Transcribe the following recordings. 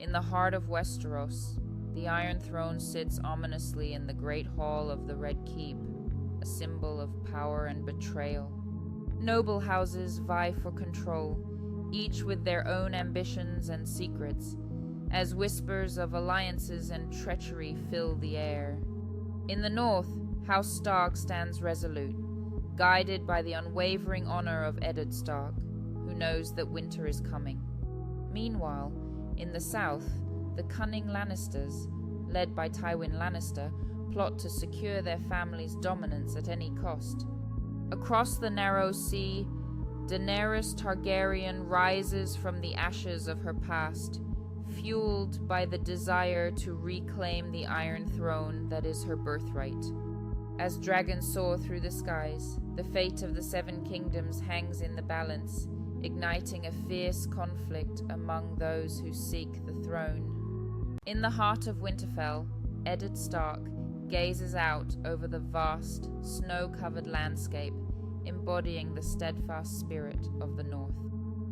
In the heart of Westeros, the Iron Throne sits ominously in the great hall of the Red Keep, a symbol of power and betrayal. Noble houses vie for control, each with their own ambitions and secrets, as whispers of alliances and treachery fill the air. In the north, House Stark stands resolute, guided by the unwavering honor of Eddard Stark, who knows that winter is coming. Meanwhile, in the south, the cunning Lannisters, led by Tywin Lannister, plot to secure their family's dominance at any cost. Across the narrow sea, Daenerys Targaryen rises from the ashes of her past, fueled by the desire to reclaim the Iron Throne that is her birthright. As dragons soar through the skies, the fate of the Seven Kingdoms hangs in the balance, igniting a fierce conflict among those who seek the throne. In the heart of Winterfell, Eddard Stark gazes out over the vast, snow-covered landscape, embodying the steadfast spirit of the North.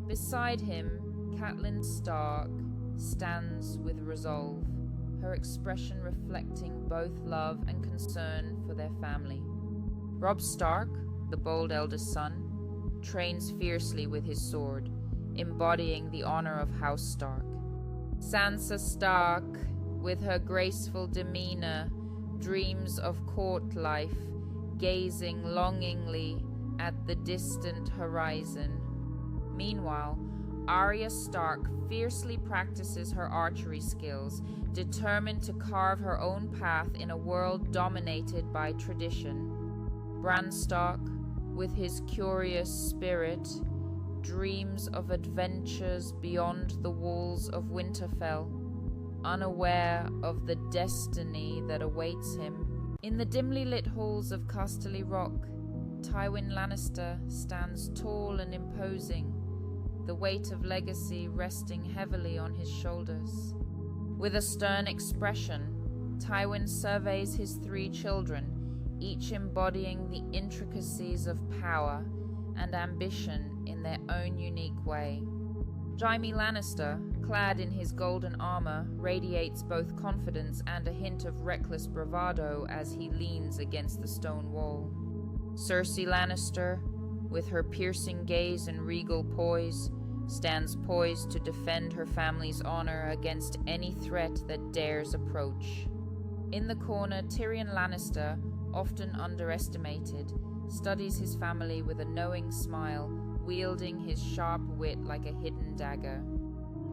Beside him, Catelyn Stark stands with resolve, her expression reflecting both love and concern for their family. Robb Stark, the bold eldest son, trains fiercely with his sword, embodying the honor of House Stark. Sansa Stark, with her graceful demeanor, dreams of court life, gazing longingly at the distant horizon. Meanwhile, Arya Stark fiercely practices her archery skills, determined to carve her own path in a world dominated by tradition. Bran Stark, with his curious spirit, dreams of adventures beyond the walls of Winterfell, unaware of the destiny that awaits him. In the dimly lit halls of Casterly Rock, Tywin Lannister stands tall and imposing, the weight of legacy resting heavily on his shoulders. With a stern expression, Tywin surveys his 3 children, each embodying the intricacies of power and ambition in their own unique way. Jaime Lannister, clad in his golden armor, radiates both confidence and a hint of reckless bravado as he leans against the stone wall. Cersei Lannister, with her piercing gaze and regal poise, stands poised to defend her family's honor against any threat that dares approach. In the corner, Tyrion Lannister, often underestimated, studies his family with a knowing smile, wielding his sharp wit like a hidden dagger.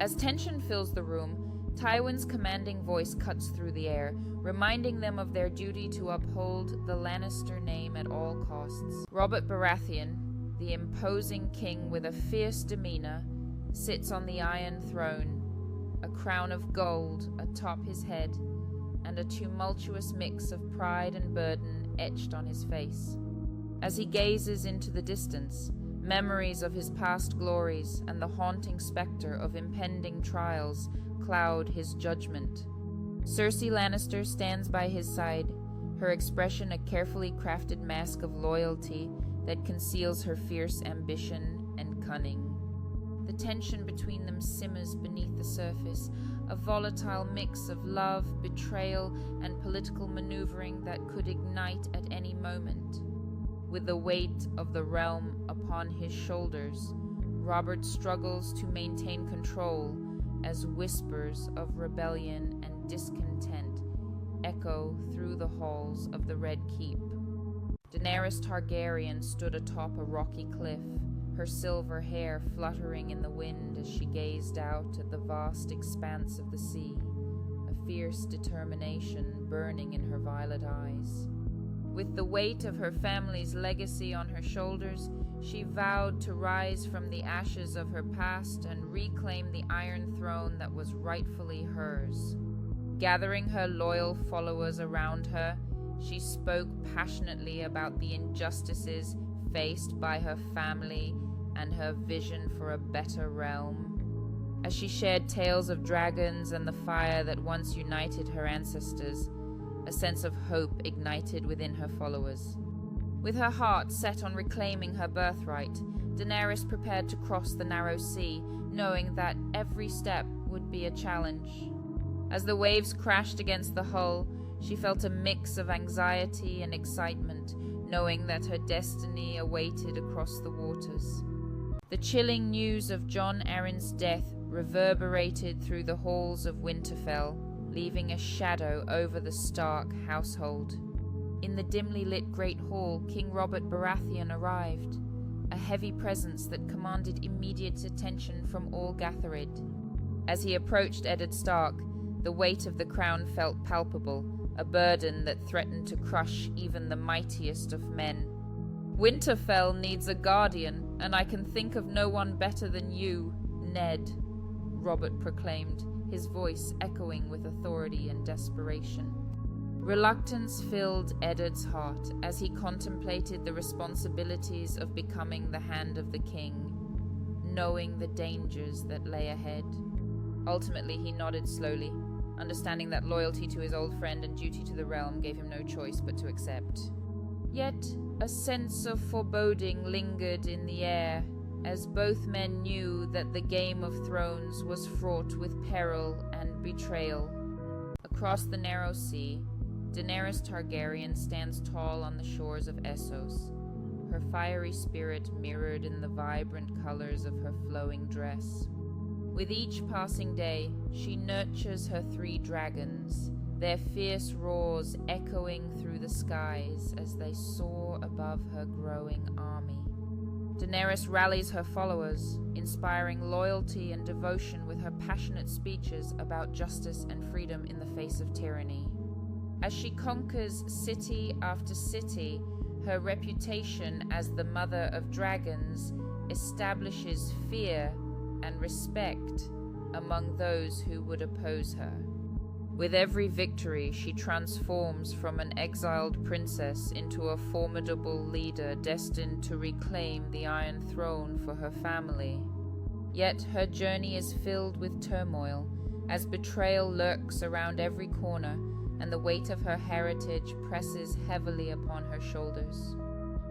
As tension fills the room, Tywin's commanding voice cuts through the air, reminding them of their duty to uphold the Lannister name at all costs. Robert Baratheon, the imposing king with a fierce demeanor, sits on the Iron Throne, a crown of gold atop his head, and a tumultuous mix of pride and burden etched on his face. As he gazes into the distance, memories of his past glories and the haunting specter of impending trials cloud his judgment. Cersei Lannister stands by his side, her expression a carefully crafted mask of loyalty that conceals her fierce ambition and cunning. The tension between them simmers beneath the surface, a volatile mix of love, betrayal, and political maneuvering that could ignite at any moment. With the weight of the realm upon his shoulders, Robert struggles to maintain control as whispers of rebellion and discontent echo through the halls of the Red Keep. Daenerys Targaryen stood atop a rocky cliff, her silver hair fluttering in the wind as she gazed out at the vast expanse of the sea, a fierce determination burning in her violet eyes. With the weight of her family's legacy on her shoulders, she vowed to rise from the ashes of her past and reclaim the Iron Throne that was rightfully hers. Gathering her loyal followers around her, she spoke passionately about the injustices faced by her family and her vision for a better realm. As she shared tales of dragons and the fire that once united her ancestors, a sense of hope ignited within her followers. With her heart set on reclaiming her birthright, Daenerys prepared to cross the narrow sea, knowing that every step would be a challenge. As the waves crashed against the hull, she felt a mix of anxiety and excitement, knowing that her destiny awaited across the waters. The chilling news of Jon Arryn's death reverberated through the halls of Winterfell, leaving a shadow over the Stark household. In the dimly lit Great Hall, King Robert Baratheon arrived, a heavy presence that commanded immediate attention from all Gatherid. As he approached Eddard Stark, the weight of the crown felt palpable, a burden that threatened to crush even the mightiest of men. "Winterfell needs a guardian, and I can think of no one better than you, Ned," Robert proclaimed, his voice echoing with authority and desperation. Reluctance filled Eddard's heart as he contemplated the responsibilities of becoming the Hand of the King, knowing the dangers that lay ahead. Ultimately, he nodded slowly, understanding that loyalty to his old friend and duty to the realm gave him no choice but to accept. Yet, a sense of foreboding lingered in the air, as both men knew that the Game of Thrones was fraught with peril and betrayal. Across the narrow sea, Daenerys Targaryen stands tall on the shores of Essos, her fiery spirit mirrored in the vibrant colors of her flowing dress. With each passing day, she nurtures her 3 dragons, their fierce roars echoing through the skies as they soar above her growing army. Daenerys rallies her followers, inspiring loyalty and devotion with her passionate speeches about justice and freedom in the face of tyranny. As she conquers city after city, her reputation as the Mother of Dragons establishes fear and respect among those who would oppose her. With every victory, she transforms from an exiled princess into a formidable leader destined to reclaim the Iron Throne for her family. Yet her journey is filled with turmoil, as betrayal lurks around every corner, and the weight of her heritage presses heavily upon her shoulders.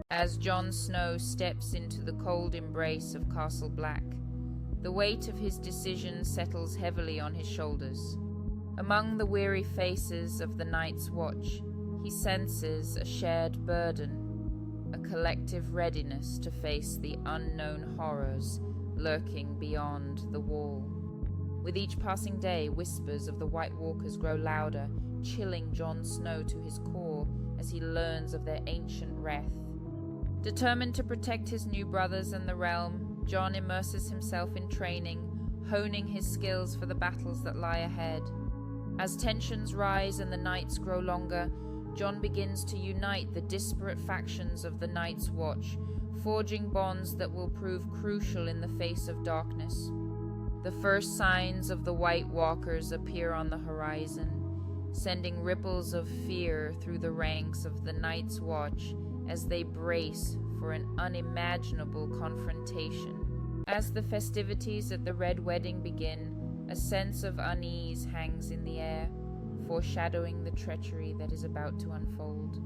As Jon Snow steps into the cold embrace of Castle Black, the weight of his decision settles heavily on his shoulders. Among the weary faces of the Night's Watch, he senses a shared burden, a collective readiness to face the unknown horrors lurking beyond the wall. With each passing day, whispers of the White Walkers grow louder, chilling Jon Snow to his core as he learns of their ancient wrath. Determined to protect his new brothers and the realm, Jon immerses himself in training, honing his skills for the battles that lie ahead. As tensions rise and the nights grow longer, Jon begins to unite the disparate factions of the Night's Watch, forging bonds that will prove crucial in the face of darkness. The first signs of the White Walkers appear on the horizon, sending ripples of fear through the ranks of the Night's Watch as they brace for an unimaginable confrontation. As the festivities at the Red Wedding begin, a sense of unease hangs in the air, foreshadowing the treachery that is about to unfold.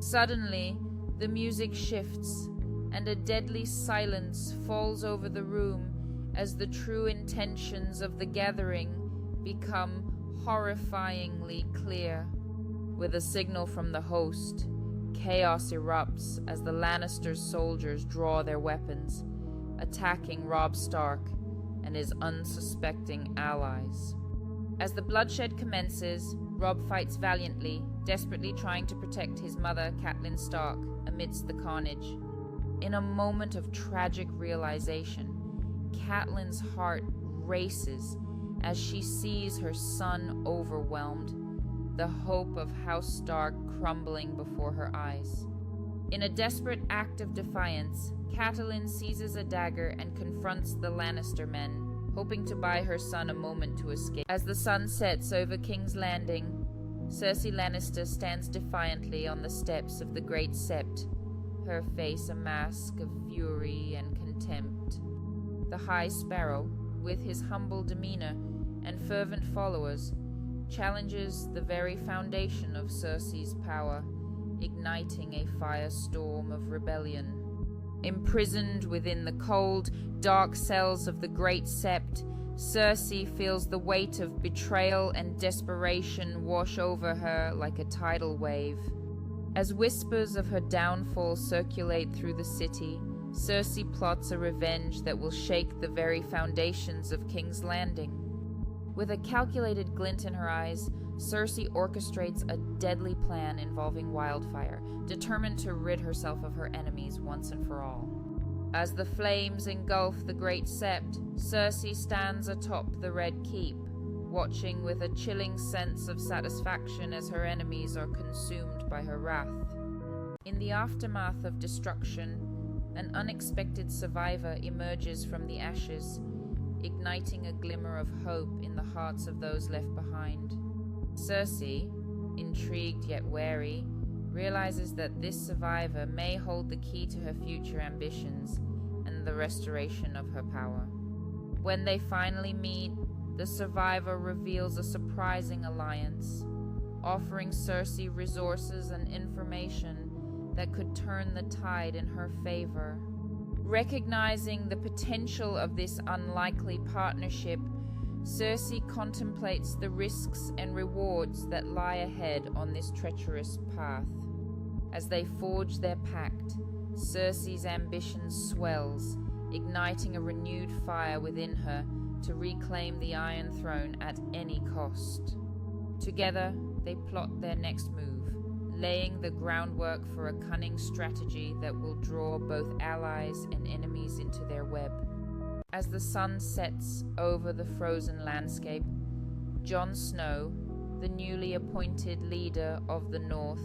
Suddenly, the music shifts, and a deadly silence falls over the room as the true intentions of the gathering become horrifyingly clear. With a signal from the host, chaos erupts as the Lannister soldiers draw their weapons, attacking Robb Stark and his unsuspecting allies. As the bloodshed commences, Robb fights valiantly, desperately trying to protect his mother, Catelyn Stark, amidst the carnage. In a moment of tragic realization, Catelyn's heart races as she sees her son overwhelmed, the hope of House Stark crumbling before her eyes. In a desperate act of defiance, Catelyn seizes a dagger and confronts the Lannister men, hoping to buy her son a moment to escape. As the sun sets over King's Landing, Cersei Lannister stands defiantly on the steps of the Great Sept, her face a mask of fury and contempt. The High Sparrow, with his humble demeanor and fervent followers, challenges the very foundation of Cersei's power, igniting a firestorm of rebellion. Imprisoned within the cold, dark cells of the Great Sept, Cersei feels the weight of betrayal and desperation wash over her like a tidal wave. As whispers of her downfall circulate through the city, Cersei plots a revenge that will shake the very foundations of King's Landing. With a calculated glint in her eyes, Cersei orchestrates a deadly plan involving Wildfire, determined to rid herself of her enemies once and for all. As the flames engulf the Great Sept, Cersei stands atop the Red Keep, watching with a chilling sense of satisfaction as her enemies are consumed by her wrath. In the aftermath of destruction, an unexpected survivor emerges from the ashes, igniting a glimmer of hope in the hearts of those left behind. Cersei, intrigued yet wary, realizes that this survivor may hold the key to her future ambitions and the restoration of her power. When they finally meet, the survivor reveals a surprising alliance, offering Cersei resources and information that could turn the tide in her favor. Recognizing the potential of this unlikely partnership, Cersei contemplates the risks and rewards that lie ahead on this treacherous path. As they forge their pact, Cersei's ambition swells, igniting a renewed fire within her to reclaim the Iron Throne at any cost. Together, they plot their next move, laying the groundwork for a cunning strategy that will draw both allies and enemies into their web. As the sun sets over the frozen landscape, Jon Snow, the newly appointed leader of the North,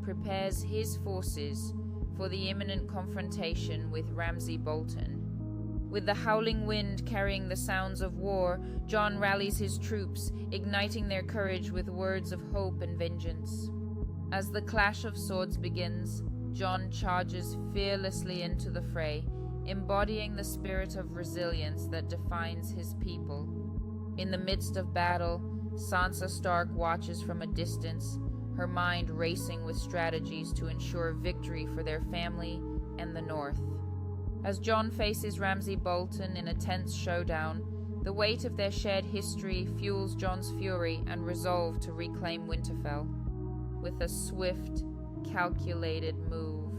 prepares his forces for the imminent confrontation with Ramsay Bolton. With the howling wind carrying the sounds of war, Jon rallies his troops, igniting their courage with words of hope and vengeance. As the clash of swords begins, Jon charges fearlessly into the fray, embodying the spirit of resilience that defines his people. In the midst of battle, Sansa Stark watches from a distance, her mind racing with strategies to ensure victory for their family and the North. As Jon faces Ramsay Bolton in a tense showdown, the weight of their shared history fuels Jon's fury and resolve to reclaim Winterfell. With a swift, calculated move,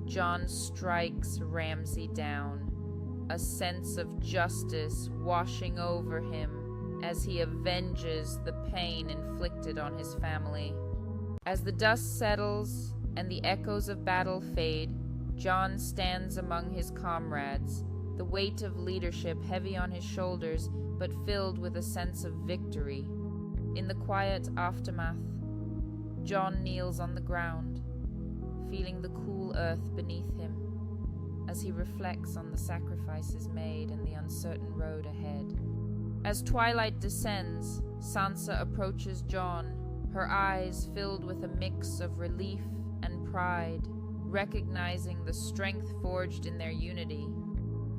Jon strikes Ramsay down, a sense of justice washing over him as he avenges the pain inflicted on his family. As the dust settles and the echoes of battle fade, Jon stands among his comrades, the weight of leadership heavy on his shoulders but filled with a sense of victory. In the quiet aftermath, Jon kneels on the ground, feeling the cool earth beneath him, as he reflects on the sacrifices made and the uncertain road ahead. As twilight descends, Sansa approaches Jon, her eyes filled with a mix of relief and pride, recognizing the strength forged in their unity.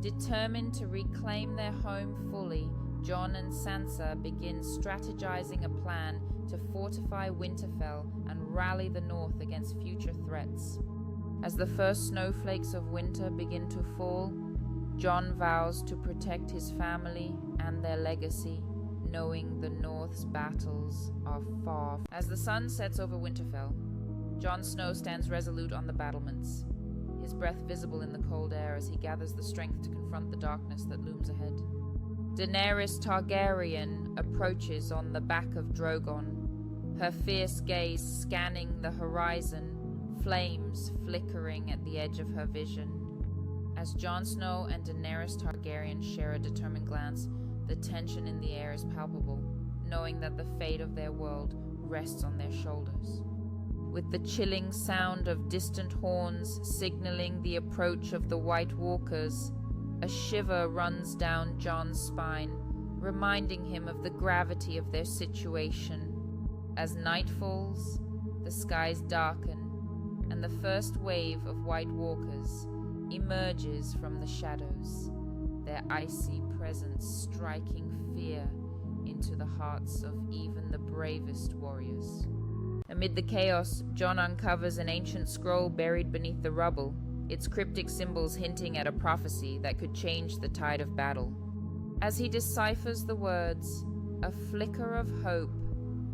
Determined to reclaim their home fully, Jon and Sansa begin strategizing a plan to fortify Winterfell and rally the North against future threats. As the first snowflakes of winter begin to fall, Jon vows to protect his family and their legacy, knowing the North's battles are far. As the sun sets over Winterfell, Jon Snow stands resolute on the battlements, his breath visible in the cold air as he gathers the strength to confront the darkness that looms ahead. Daenerys Targaryen approaches on the back of Drogon, her fierce gaze scanning the horizon, flames flickering at the edge of her vision. As Jon Snow and Daenerys Targaryen share a determined glance, the tension in the air is palpable, knowing that the fate of their world rests on their shoulders. With the chilling sound of distant horns signaling the approach of the White Walkers, a shiver runs down Jon's spine, reminding him of the gravity of their situation. As night falls, the skies darken, and the first wave of White Walkers emerges from the shadows, their icy presence striking fear into the hearts of even the bravest warriors. Amid the chaos, Jon uncovers an ancient scroll buried beneath the rubble, its cryptic symbols hinting at a prophecy that could change the tide of battle. As he deciphers the words, a flicker of hope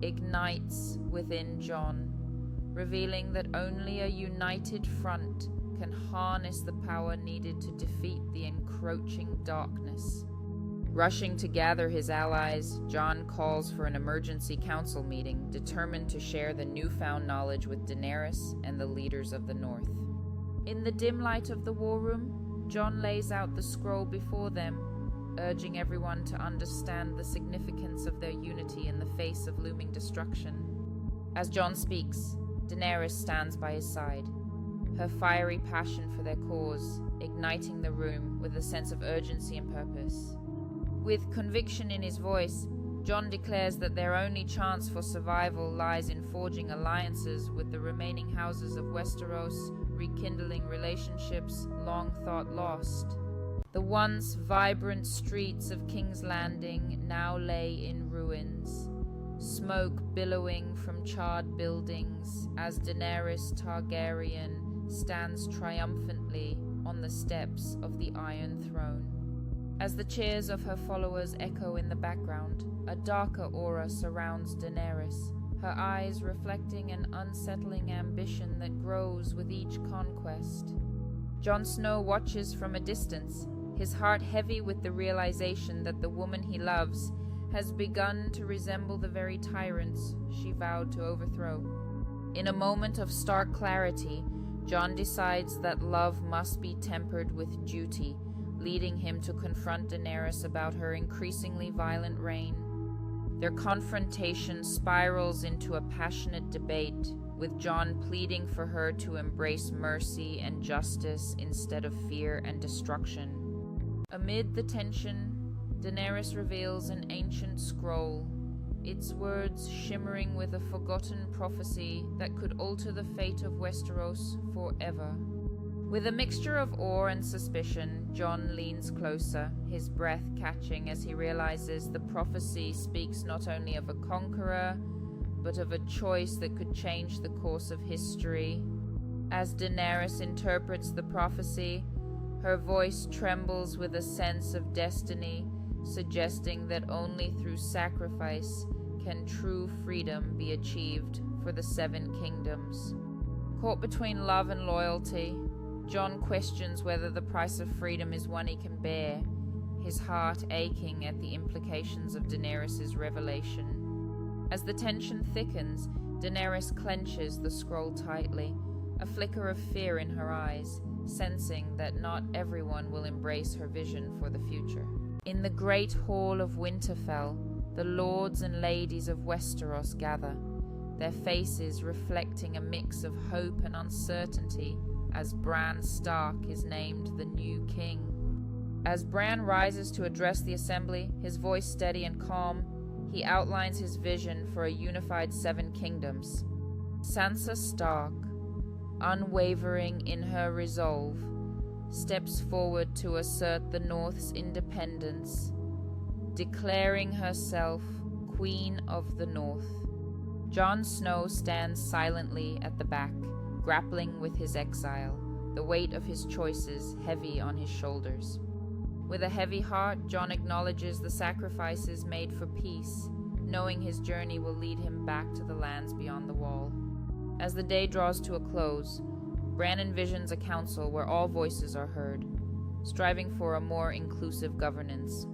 ignites within Jon, revealing that only a united front can harness the power needed to defeat the encroaching darkness. Rushing to gather his allies, Jon calls for an emergency council meeting, determined to share the newfound knowledge with Daenerys and the leaders of the North. In the dim light of the war room, Jon lays out the scroll before them, urging everyone to understand the significance of their unity in the face of looming destruction. As Jon speaks, Daenerys stands by his side, her fiery passion for their cause igniting the room with a sense of urgency and purpose. With conviction in his voice, Jon declares that their only chance for survival lies in forging alliances with the remaining houses of Westeros, rekindling relationships long thought lost. The once vibrant streets of King's Landing now lay in ruins, smoke billowing from charred buildings as Daenerys Targaryen stands triumphantly on the steps of the Iron Throne. As the cheers of her followers echo in the background, a darker aura surrounds Daenerys, her eyes reflecting an unsettling ambition that grows with each conquest. Jon Snow watches from a distance, his heart heavy with the realization that the woman he loves has begun to resemble the very tyrants she vowed to overthrow. In a moment of stark clarity, Jon decides that love must be tempered with duty, leading him to confront Daenerys about her increasingly violent reign. Their confrontation spirals into a passionate debate, with Jon pleading for her to embrace mercy and justice instead of fear and destruction. Amid the tension, Daenerys reveals an ancient scroll, its words shimmering with a forgotten prophecy that could alter the fate of Westeros forever. With a mixture of awe and suspicion, Jon leans closer, his breath catching as he realizes the prophecy speaks not only of a conqueror, but of a choice that could change the course of history. As Daenerys interprets the prophecy, her voice trembles with a sense of destiny, suggesting that only through sacrifice can true freedom be achieved for the Seven Kingdoms. Caught between love and loyalty, Jon questions whether the price of freedom is one he can bear, his heart aching at the implications of Daenerys' revelation. As the tension thickens, Daenerys clenches the scroll tightly, a flicker of fear in her eyes, sensing that not everyone will embrace her vision for the future. In the great hall of Winterfell, the lords and ladies of Westeros gather, their faces reflecting a mix of hope and uncertainty as Bran Stark is named the new king. As Bran rises to address the assembly, his voice steady and calm, he outlines his vision for a unified Seven Kingdoms. Sansa Stark, unwavering in her resolve, steps forward to assert the North's independence, declaring herself Queen of the North. Jon Snow stands silently at the back, grappling with his exile, the weight of his choices heavy on his shoulders. With a heavy heart, Jon acknowledges the sacrifices made for peace, knowing his journey will lead him back to the lands beyond the Wall. As the day draws to a close, Bran envisions a council where all voices are heard, striving for a more inclusive governance.